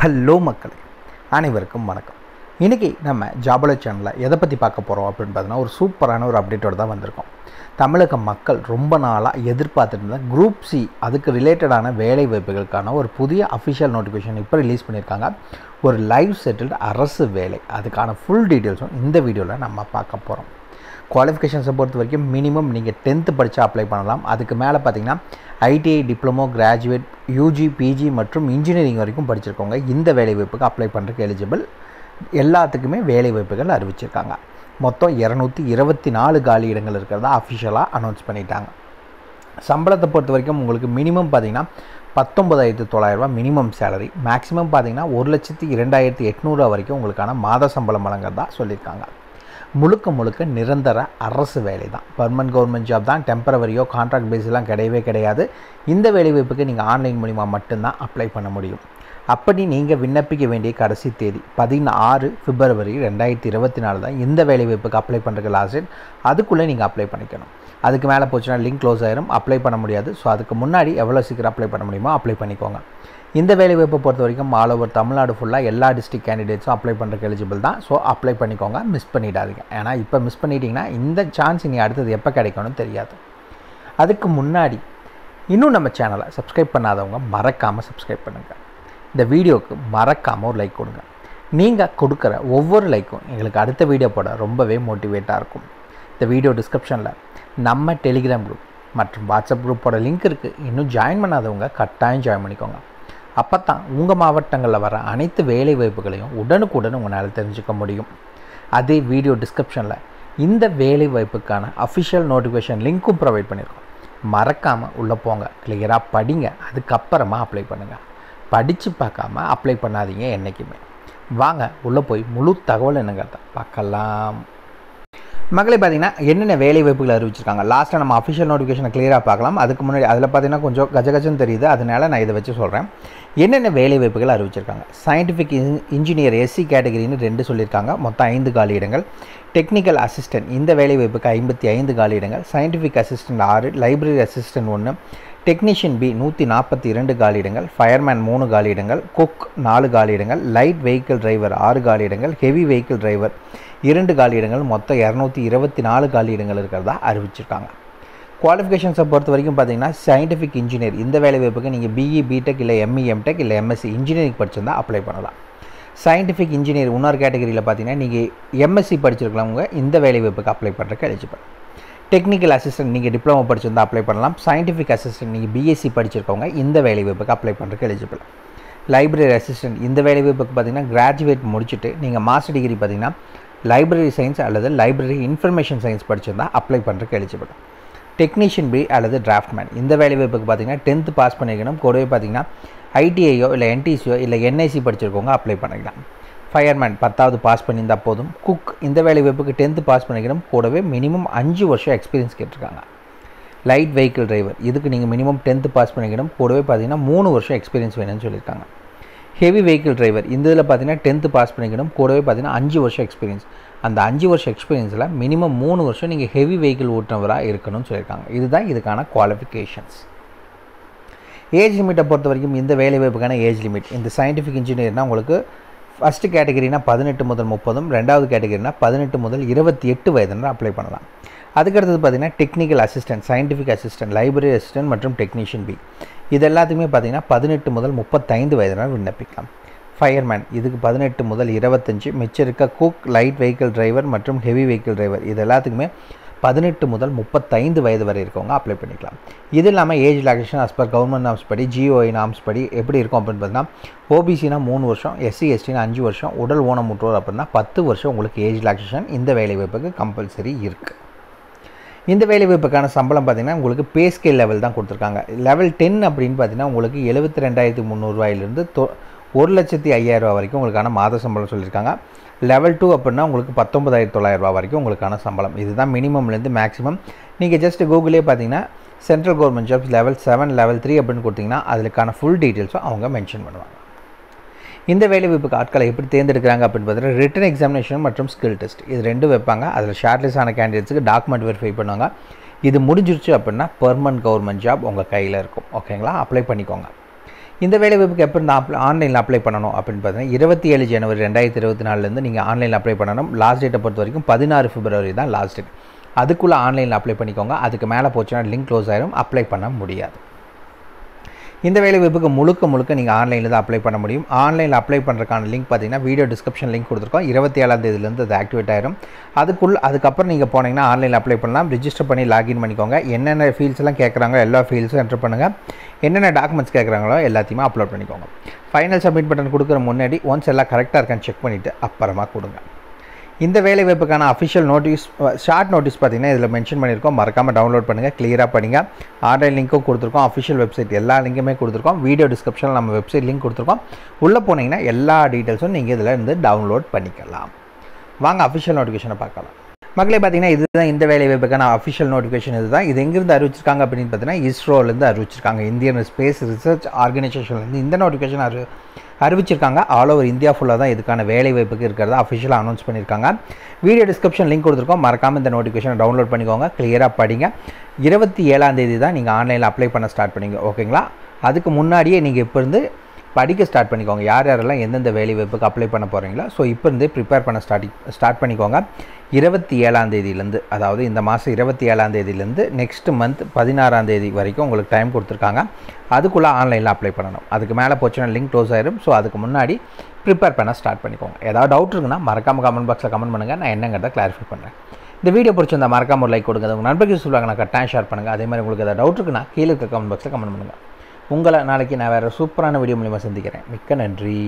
Hello மக்களே, அனைவருக்கும் வணக்கம். இன்றைக்கி நம்ம ஜாபலோ சேனலில் எதை பற்றி பார்க்க போகிறோம் அப்படின்னு பார்த்தீங்கன்னா, ஒரு சூப்பரான ஒரு அப்டேட்டோடு தான் வந்திருக்கோம். தமிழக மக்கள் ரொம்ப நாளாக எதிர்பார்த்துட்டு இருந்த குரூப் சி அதுக்கு ரிலேட்டடான வேலை வாய்ப்புகளுக்கான ஒரு புதிய அஃபிஷியல் நோட்டிஃபிகேஷன் இப்போ ரிலீஸ் பண்ணியிருக்காங்க. ஒரு லைவ் செட்டில்டு அரசு வேலை, அதுக்கான ஃபுல் டீட்டெயில்ஸும் இந்த வீடியோவில் நம்ம பார்க்க போகிறோம். குவாலிஃபிகேஷன்ஸை பொறுத்த வரைக்கும் மினிமம் நீங்கள் 10th படித்தா அப்ளை பண்ணலாம். அதுக்கு மேலே பார்த்தீங்கன்னா ITI, diploma, graduate, UG, PG மற்றும் இன்ஜினியரிங் வரைக்கும் படிச்சிருக்கவங்க இந்த வேலைவாய்ப்புக்கு அப்ளை பண்ணுறதுக்கு எலிஜிபிள். எல்லாத்துக்குமே வேலைவாய்ப்புகள் அறிவிச்சிருக்காங்க. மொத்தம் 224 காலி இடங்கள் இருக்கிறதா அஃபிஷியலாக அனௌன்ஸ் பண்ணிட்டாங்க. சம்பளத்தை பொறுத்த வரைக்கும் உங்களுக்கு மினிமம் பார்த்தீங்கன்னா 19,900 மினிமம் சேலரி, மேக்ஸிமம் பார்த்தீங்கன்னா 1,02,800 வரைக்கும் உங்களுக்கான மாத சம்பளம் வழங்குறதா சொல்லியிருக்காங்க. முழுக்க நிரந்தர அரசு வேலை தான், பர்மனன்ட் கவர்மெண்ட் ஜாப் தான். டெம்பரவரியோ கான்ட்ராக்ட் பேஸெலாம் கிடையவே கிடையாது. இந்த வேலைவாய்ப்புக்கு நீங்கள் ஆன்லைன் மூலிமா மட்டும்தான் அப்ளை பண்ண முடியும். அப்படி நீங்கள் விண்ணப்பிக்க வேண்டிய கடைசி தேதி 16 பிப்ரவரி 2024 தான் இந்த வேலைவாய்ப்புக்கு அப்ளை பண்ணுறதுக்கு லாஸ்ட் டேட். அதுக்குள்ளே நீங்கள் அப்ளை பண்ணிக்கணும். அதுக்கு மேலே போச்சுன்னா லிங்க் க்ளோஸ் ஆயிரும், அப்ளை பண்ண முடியாது. ஸோ அதுக்கு முன்னாடி எவ்வளோ சீக்கிரம் அப்ளை பண்ண முடியுமோ அப்ளை பண்ணிக்கோங்க. இந்த வேலைவாய்ப்பை பொறுத்த வரைக்கும் ஆல் ஓவர் தமிழ்நாடு ஃபுல்லாக எல்லா டிஸ்ட்ரிக்ட் கேண்டிடேட்ஸும் அப்ளை பண்ணுறதுக்கு எலிஜிபிள் தான். ஸோ அப்ளை பண்ணிக்கோங்க, மிஸ் பண்ணிடாதீங்க. ஏன்னா இப்போ மிஸ் பண்ணிட்டீங்கன்னா இந்த சான்ஸ் இனி அடுத்தது எப்போ கிடைக்கணும்னு தெரியாது. அதுக்கு முன்னாடி இன்னும் நம்ம சேனலை சப்ஸ்கிரைப் பண்ணாதவங்க மறக்காமல் சப்ஸ்கிரைப் பண்ணுங்கள். இந்த வீடியோவுக்கு மறக்காமல் ஒரு லைக் கொடுங்க. நீங்கள் கொடுக்குற ஒவ்வொரு லைக்கும் எங்களுக்கு அடுத்த வீடியோ போட ரொம்பவே மோட்டிவேட்டாக இருக்கும். இந்த வீடியோ டிஸ்கிரிப்ஷனில் நம்ம டெலிகிராம் குரூப் மற்றும் வாட்ஸ்அப் குரூப்போட லிங்க் இருக்குது. இன்னும் ஜாயின் பண்ணாதவங்க கட்டாயம் ஜாயின் பண்ணிக்கோங்க. அப்போ தான் உங்கள் மாவட்டங்களில் வர அனைத்து வேலை வாய்ப்புகளையும் உடனுக்குடன் உங்களால் தெரிஞ்சுக்க முடியும். அதே வீடியோ டிஸ்கிரிப்ஷனில் இந்த வேலை வாய்ப்புக்கான அஃபிஷியல் நோட்டிஃபிகேஷன் லிங்க்கும் ப்ரொவைட் பண்ணியிருக்கோம். மறக்காமல் உள்ளே போங்க, கிளியராக படிங்க, அதுக்கப்புறமா அப்ளை பண்ணுங்கள். படித்து பார்க்காம அப்ளை பண்ணாதீங்க என்றைக்குமே. வாங்க உள்ளே போய் முழு தகவல் என்னங்கிறத பார்க்கலாம். மக்களே, பார்த்தீங்கன்னா என்னென்ன வேலை வாய்ப்புகள் அறிவிச்சிருக்காங்க. லாஸ்ட்டாக நம்ம அஃபிஷியல் நோட்டிஃபிகேஷனை கிளியராக பார்க்கலாம். அதுக்கு முன்னாடி அதில் பார்த்தீங்கன்னா கொஞ்சம் கஜகஜன்னு தெரியுது, அதனால் நான் இதை வச்சு சொல்கிறேன். என்னென்ன வேலை வாய்ப்புகள் அறிவிச்சிருக்காங்க. சயின்டிஃபிக் இன்ஜினியர் எஸ்சி கேட்டகரின்னு 2 சொல்லியிருக்காங்க, மொத்தம் 5 காலி இடங்கள். டெக்னிக்கல் அசிஸ்டன்ட் இந்த வேலை வாய்ப்புக்கு 55 காலி இடங்கள். Scientific assistant 6, library assistant 1, technician B 142 காலி இடங்கள். ஃபயர்மேன் 3 காலி இடங்கள். குக் 4 காலி இடங்கள். லைட் வெஹிக்கிள் டிரைவர் 6 காலி இடங்கள். ஹெவி வெஹிக்கிள் டிரைவர் 2 காலி இடங்கள். மொத்தம் 224 காலி இடங்கள் இருக்கிறதா அறிவிச்சிருக்காங்க. குவாலிஃபிகேஷன்ஸை பொறுத்த வரைக்கும் பார்த்தீங்கன்னா சயின்டிஃபிக் இன்ஜினியர் இந்த வேலை வாய்ப்புக்கு நீங்கள் பிஇ, பிடெக் இல்லை எம்இ, எம்டெக் இல்லை எம்எஸ்சி இன்ஜினியரிங் படிச்சிருந்தால் அப்ளை பண்ணலாம். சயின்டிஃபிக் இன்ஜினியர் இன்னொரு கேட்டகரியில் பார்த்தீங்கன்னா நீங்கள் எம்எஸ்சி படிச்சிருக்கவங்க இந்த வேலை வாய்ப்புக்கு அப்ளை பண்ணுறதுக்கு எலிஜிபிள். டெக்னிக்கல் அசிஸ்டன்ட் நீங்கள் டிப்ளமோ படிச்சிருந்தால் அப்ளை பண்ணலாம். சயின்டிஃபிக் அசிஸ்டன்ட் நீங்கள் பிஎஸ்சி படிச்சிருக்கவங்க இந்த வேலை வாய்ப்புக்கு அப்ளை பண்ணுறதுக்கு எலிஜிபிள். லைப்ரரி அசிஸ்டன்ட் இந்த வேலை வாய்ப்புக்கு பார்த்தீங்கன்னா கிராஜுவேட் முடிச்சுட்டு நீங்கள் மாஸ்டர் டிகிரி பார்த்தீங்கன்னா லைப்ரரி சயின்ஸ் அல்லது லைப்ரரி இன்ஃபர்மேஷன் சயின்ஸ் படிச்சிருந்தால் அப்ளை பண்ணுறதுக்கு எலிஜிபிள். டெக்னீஷியன் பி அல்லது டிராஃப்ட்மேன் இந்த வேலை வாய்ப்புக்கு பார்த்தீங்கன்னா 10th பாஸ் பண்ணிக்கணும். கூடவே பார்த்தீங்கன்னா ஐடிஐயோ இல்லை என்டிசியோ இல்லை என்ஐசி படிச்சிருக்கவங்க அப்ளை பண்ணிக்கலாம். ஃபயர்மேன் 10th பாஸ் பண்ணியிருந்தால் போதும். குக் இந்த வேலை வாய்ப்புக்கு 10th பாஸ் பண்ணிக்கணும். கூடவே மினிமம் 5 வருஷம் எக்ஸ்பீரியன்ஸ் கேட்டிருக்காங்க. லைட் வெஹிக்கிள் டிரைவர் இதுக்கு நீங்கள் மினிமம் 10th பாஸ் பண்ணிக்கணும். கூடவே பார்த்தீங்கன்னா 3 வருஷம் எக்ஸ்பீரியன்ஸ் வேணும்னு சொல்லியிருக்காங்க. ஹெவி வெஹிக்கிள் டிரைவர் இந்த இதில் பார்த்தீங்கன்னா 10th பாஸ் பண்ணிக்கணும். கூடவே பார்த்தீங்கன்னா 5 வருஷம் எக்ஸ்பீரியன்ஸ். அந்த 5 வருஷம் எக்ஸ்பீரியன்ஸில் மினிமம் 3 வருஷம் நீங்கள் ஹெவி வெஹிக்கிள் ஓட்டுனவராக இருக்கணும்னு சொல்லியிருக்காங்க. இதுதான் இதுக்கான குவாலிஃபிகேஷன்ஸ். ஏஜ் லிமிட்டை பொறுத்த வரைக்கும் இந்த வேலை வாய்ப்புக்கான ஏஜ் லிமிட் இந்த சயின்டிஃபிக் இன்ஜினியர்னால் உங்களுக்கு ஃபஸ்ட்டு கேட்டகரினா 18 முதல் 30, ரெண்டாவது கேட்டகரினா 18 முதல் 28 வயதுன்னு அப்ளை பண்ணலாம். அதுக்கடுத்தது பார்த்தீங்கன்னா technical assistant, scientific assistant, library assistant மற்றும் டெக்னீஷியன் பி இது எல்லாத்துக்குமே பார்த்தீங்கன்னா 18 முதல் 35 வயதுனால் விண்ணப்பிக்கலாம். ஃபயர்மேன் இதுக்கு 18 முதல் 25, மிச்சம் இருக்க குக், லைட் வெஹிக்கிள் டிரைவர் மற்றும் ஹெவி வெஹிக்கிள் டிரைவர் இது எல்லாத்துக்குமே 18 முதல் 35 வயது வரை இருக்கவங்க அப்ளை பண்ணிக்கலாம். இது இல்லாமல் age relaxation as per government norms படி, ஜிஓஐ நாம்ஸ் படி எப்படி இருக்கும் அப்படின்னு பார்த்தீங்கன்னா ஓபிசினா 3 வருஷம், எஸ்சி எஸ்டினா 5 வருஷம், உடல் ஊனமுற்றோர் அப்படின்னா 10 வருஷம் உங்களுக்கு ஏஜ் ரிலாக்ஸேஷன் இந்த வேலை வாய்ப்புக்கு கம்பல்சரி இருக்குது. இந்த வேலை வாய்ப்புக்கான சம்பளம் பார்த்திங்கன்னா உங்களுக்கு பே ஸ்கேல் லெவல் தான் கொடுத்துருக்காங்க. லெவல் 10 அப்படின்னு பார்த்தீங்கன்னா உங்களுக்கு 72,300 1,05,000 வரைக்கும் உங்களுக்கான மாத சம்பளம் சொல்லியிருக்காங்க. லெவல் 2 அப்படின்னா உங்களுக்கு 19,900 வரைக்கும் உங்களுக்கான சம்பளம். இதுதான் மினிமம்லேருந்து மேக்ஸிமம். நீங்கள் ஜஸ்ட் கூகுளே பார்த்தீங்கன்னா central government jobs level 7, level 3 அப்படின்னு கொடுத்தீங்கன்னா அதுக்கான ஃபுல் டீட்டெயில்ஸும் அவங்க மென்ஷன் பண்ணுவாங்க. இந்த வேலை வாய்ப்புக்கு ஆட்களை எப்படி தேர்ந்தெடுக்கிறாங்க அப்படின்னு பார்த்தீங்கன்னா ரிட்டன் எக்ஸாமினேஷன் மற்றும் ஸ்கில் டெஸ்ட் இது 2 வைப்பாங்க. அதில் ஷார்ட்லிஸ்ட் ஆன கேண்டிடேட்ஸுக்கு டாக்குமெண்ட் வெரிஃபை பண்ணுவாங்க. இது முடிஞ்சிருச்சு அப்படின்னா பெர்மனன்ட் கவர்மெண்ட் ஜாப் உங்கள் கையில் இருக்கும். ஓகேங்களா, அப்ளை பண்ணிக்கோங்க. இந்த வேலைவாய்ப்புக்கு எப்போ இந்த ஆன்லைனில் அப்ளை பண்ணணும் அப்படின்னு பார்த்தீங்கன்னா 27 ஜனவரி 2024 நீங்கள் ஆன்லைனில் அப்ளை பண்ணணும். லாஸ்ட் டேட்டை பொறுத்த வரைக்கும் 16 பிப்ரவரி தான் லாஸ்ட் டேட். அதுக்குள்ளே ஆன்லைனில் அப்ளை பண்ணிக்கோங்க. அதுக்கு மேலே போச்சுன்னா லிங்க் க்ளோஸ் ஆயிரும், அப்ளை பண்ண முடியாது. இந்த வேலைவாய்ப்புக்கு முழுக்க நீங்கள் ஆன்லைனில் தான் அப்ளை பண்ண முடியும். ஆன்லைனில் அப்ளை பண்ணுறதுக்கான லிங்க் பார்த்தீங்கன்னா வீடியோ டிஸ்கிரிப்ஷன் லிங்க் கொடுத்துருக்கோம். 27ஆம் தேதியிலேருந்து அது ஆக்டிவேட் ஆயிரும். அதுக்கப்புறம் நீங்கள் போனீங்கன்னா ஆன்லைனில் அப்ளை பண்ணலாம். ரிஜிஸ்டர் பண்ணி லாகின் பண்ணிக்கோங்க. என்னென்ன ஃபீல்ட்ஸ்லாம் கேட்குறாங்களோ எல்லா ஃபீல்ட்ஸும் என்ட்ரு பண்ணுங்கள். என்னென்ன டாக்குமெண்ட்ஸ் கேட்குறாங்களோ எல்லாத்தையுமே அப்லோட் பண்ணிக்கோங்க. ஃபைனல் சப்மிட் பட்டன் கொடுக்குற முன்னாடி ஒன்ஸ் எல்லாம் கரெக்டாக இருக்கான்னு செக் பண்ணிவிட்டு அப்புறமா கொடுங்க. இந்த வேலைவாய்ப்புக்கான அஃபிஷியல் நோட்டீஸ், ஷார்ட் நோட்டீஸ் பார்த்தீங்கன்னா இதில் மென்ஷன் பண்ணியிருக்கோம். மறக்காமல் டவுன்லோட் பண்ணுங்கள், கிளியராக படிங்க. ஆன்லைன் லிங்க்கும் கொடுத்துருக்கோம், அஃபிஷியல் வெப்சைட் எல்லா லிங்குமே கொடுத்துருக்கோம். வீடியோ டிஸ்கிரிப்ஷனில் நம்ம வெப்சைட் லிங்க் கொடுத்துருக்கோம். உள்ளே போனீங்கன்னா எல்லா டீட்டெயில்ஸும் நீங்கள் இதில் இருந்து டவுன்லோட் பண்ணிக்கலாம். வாங்க அஃபிஷியல் நோட்டிஃபிகேஷனை பார்க்கலாம். மக்களே பார்த்தீங்கன்னா இதுதான் இந்த வேலைவாய்ப்புக்கான அஃபிஷியல் நோட்டிஃபிகேஷன். இதுதான். இது எங்கேருந்து அறிவிச்சிருக்காங்க அப்படின்னு பார்த்தீங்கன்னா இஸ்ரோலேருந்து அறிவிச்சிருக்காங்க. இந்தியன் ஸ்பேஸ் ரிசர்ச் ஆர்கனைசேஷன்லேருந்து இந்த நோட்டிஃபிகேஷன் அறிவிச்சிருக்காங்க. ஆல் ஓவர் இந்தியா ஃபுல்லாக தான் இதுக்கான வேலைவாய்ப்புக்கு இருக்கிறதா அஃபிஷியலாக அனௌன்ஸ் பண்ணியிருக்காங்க. வீடியோ டிஸ்கிரிப்ஷன் லிங்க் கொடுத்துருக்கோம். மறக்காமல் இந்த நோட்டிஃபிகேஷனை டவுன்லோட் பண்ணிக்கோங்க, கிளியராக படிங்க. 27ஆம் தேதி தான் நீங்கள் ஆன்லைனில் அப்ளை பண்ண ஸ்டார்ட் பண்ணிங்க, ஓகேங்களா? அதுக்கு முன்னாடியே நீங்கள் இப்போ இருந்து படிக்க ஸ்டார்ட் பண்ணிக்கோங்க. யாரெல்லாம் எந்தெந்த வேலைவாய்ப்புக்கு அப்ளை பண்ண போகிறீங்களோ ஸோ இப்போ இருந்தே ப்ரிப்பேர் பண்ண ஸ்டார்ட் பண்ணிக்கோங்க. 27ஆம் தேதியிலேருந்து, அதாவது இந்த மாதம் 27ஆம் தேதியிலேருந்து நெக்ஸ்ட் மந்த் 16ஆம் தேதி வரைக்கும் உங்களுக்கு டைம் கொடுத்துருக்காங்க. அதுக்குள்ளே ஆன்லைனில் அப்ளை பண்ணணும். அதுக்கு மேலே போச்சுன்னா லிங்க் க்ளோஸ் ஆயிரும். ஸோ அதுக்கு முன்னாடி ப்ரிப்பேர் பண்ண ஸ்டார்ட் பண்ணிக்கோங்க. ஏதாவது டவுட் இருக்குன்னா மறக்காமல் கமெண்ட் பாக்ஸில் கமெண்ட் பண்ணுங்கள், நான் என்னங்கிறத கிளாரிஃபை பண்ணுறேன். இந்த வீடியோ பிடிச்சிருந்தா மறக்காம ஒரு லைக் கொடுங்க. உங்கள் நண்பர்கள் சொல்லுவாங்க, நான் கட்டாயம் ஷேர் பண்ணுங்கள். அதே மாதிரி உங்களுக்கு ஏதாவது டவுட் இருக்குன்னா கீழே இருக்க கமெண்ட் பாக்ஸில் கமெண்ட் பண்ணுங்கள். உங்களை நாளைக்கு நான் வேறு சூப்பரான வீடியோ மூலிமா சந்திக்கிறேன். மிக்க நன்றி.